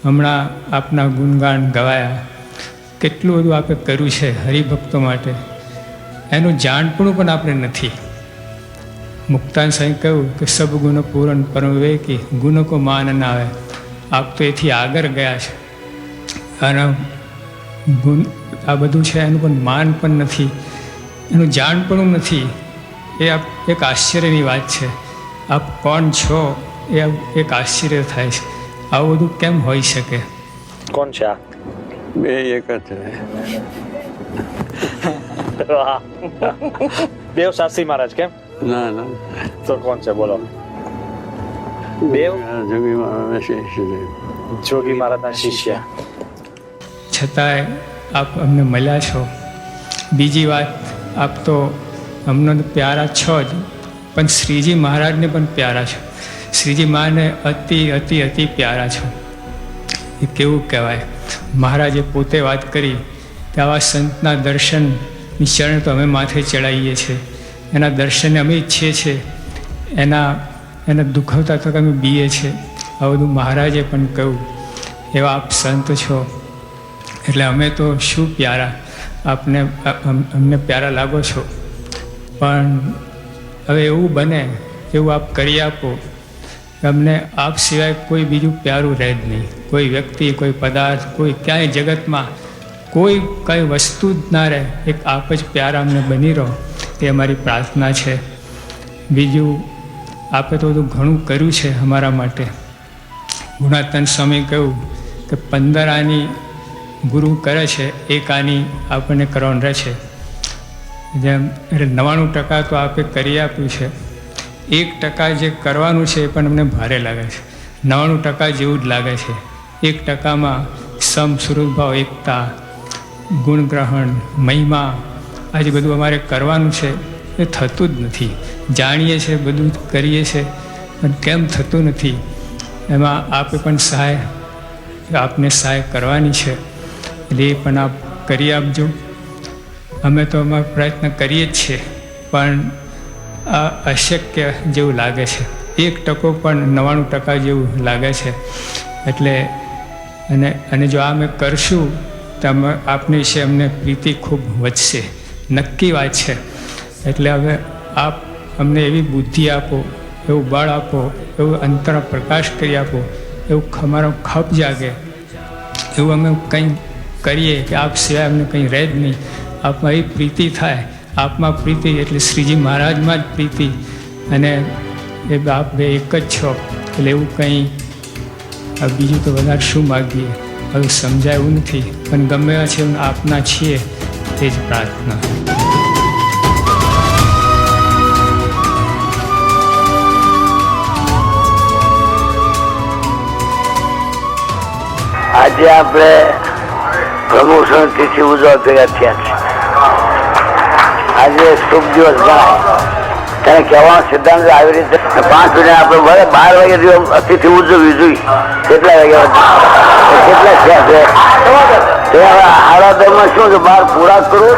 હમણાં આપના ગુણગાન ગવાયા, કેટલું બધું આપે કર્યું છે હરિભક્તો માટે, એનું જાણપણું પણ આપણે નથી. મુક્તાન સાંઈ કહ્યું કે સબ ગુણ પૂરણ પરમ વિવેકી, ગુણ કો માન ના આવે. આપ તો એથી આગળ ગયા છે અને ગુણ આ બધું છે એનું પણ માન પણ નથી, એનું જાણપણું નથી. એ એક આશ્ચર્યની વાત છે. આપ કોણ છો એ એક આશ્ચર્ય થાય છે. આવું બધું કેમ હોઈ શકે? કોણ છે આ? બે એક જ છે. દેવ શાસ્ત્રી મહારાજ કેમ? ના ના, તો કોણ છે બોલો? દેવ જોગી મહારાજના શિષ્ય છે. જોગી મહારાજના શિષ્ય. છતાંય આપ અમને મળ્યા છો. બીજી વાત, આપ તો અમને પ્યારા છો જ, પણ શ્રીજી મહારાજને પણ પ્યારા છો. શ્રીજી મહારાજને અતિ અતિ અતિ પ્યારા છો. એ કેવું કહેવાય? મહારાજે પોતે વાત કરી કે આવા સંતના દર્શનની ચરણ તો અમે માથે ચડાવીએ છીએ, એના દર્શનને અમે ઈચ્છીએ છીએ, એને દુખવતા થતાં અમે બીએ છીએ. આ બધું મહારાજે પણ કહ્યું. એવા આપ સંત છો એટલે અમે તો શું પ્યારા, આપને અમને પ્યારા લાગો છો. પણ હવે એવું બને, એવું આપ કરી આપો કે અમને આપ સિવાય કોઈ બીજું પ્યારું રહે જ નહીં. કોઈ વ્યક્તિ, કોઈ પદાર્થ, કોઈ ક્યાંય જગતમાં કોઈ કંઈ વસ્તુ જ ના રહે. એક આપ જ પ્યારા અમને બની રહો, એ અમારી પ્રાર્થના છે. બીજું, આપે તો બધું ઘણું કર્યું છે અમારા માટે. ગુણાતન સ્વામી કહ્યું કે 15 આની ગુરુ કરે છે, 1 આની આપણને કરવાનું રહે છે. જેમ એટલે 99% તો આપે કરી આપ્યું છે. 1% જે કરવાનું છે એ પણ અમને ભારે લાગે છે. 99% જેવું જ લાગે છે. 1%માં સમ સ્વરૂપભાવ, એકતા, ગુણગ્રહણ, મહિમા, આજે બધું અમારે કરવાનું છે એ થતું જ નથી. જાણીએ છીએ, બધું કરીએ છીએ, પણ કેમ થતું નથી? એમાં આપે પણ સહાય, આપને સહાય કરવાની છે, એટલે એ પણ આપ કરી આપજો. અમે તો અમારો પ્રયત્ન કરીએ જ છીએ, પણ આ અશક્ય જેવું લાગે છે. 1% પણ 99% જેવું લાગે છે. એટલે અને જો આ અમે કરશું તો આપને વિશે અમને પ્રીતિ ખૂબ વધશે, નક્કી વાત છે. એટલે હવે આપ અમને એવી બુદ્ધિ આપો, એવું બળ આપો, એવું અંતરનો પ્રકાશ કરી આપો, એવું અમારો ખપ જાગે, એવું અમે કંઈ કરીએ કે આપ સિવાય અમને કંઈ રહે જ નહીં. આપમાં એ પ્રીતિ થાય. આપમાં પ્રીતિ એટલે શ્રીજી મહારાજમાં જ પ્રીતિ, અને એ આપ બે એક જ છો. એટલે એવું કંઈ બીજું તો વધારે શું માગીએ, હવે સમજાય એવું નથી. પણ ગમે એવા છે આપના છીએ, તે જ પ્રાર્થના. આજે આપણે પ્રમોશન તિથિ ઉજવવા ભેગા થયા છે. આજે શુભ દિવસ ગણાય. તેને કહેવાનો સિદ્ધાંત આવી રીતે 5 મિનિટ આપણે ભલે 12 વાગે અતિથિ ઉજવવી જોઈએ. કેટલા વાગ્યા કેટલા થયા છે? આરાધનમાં શું છે, 12 પૂરા કરું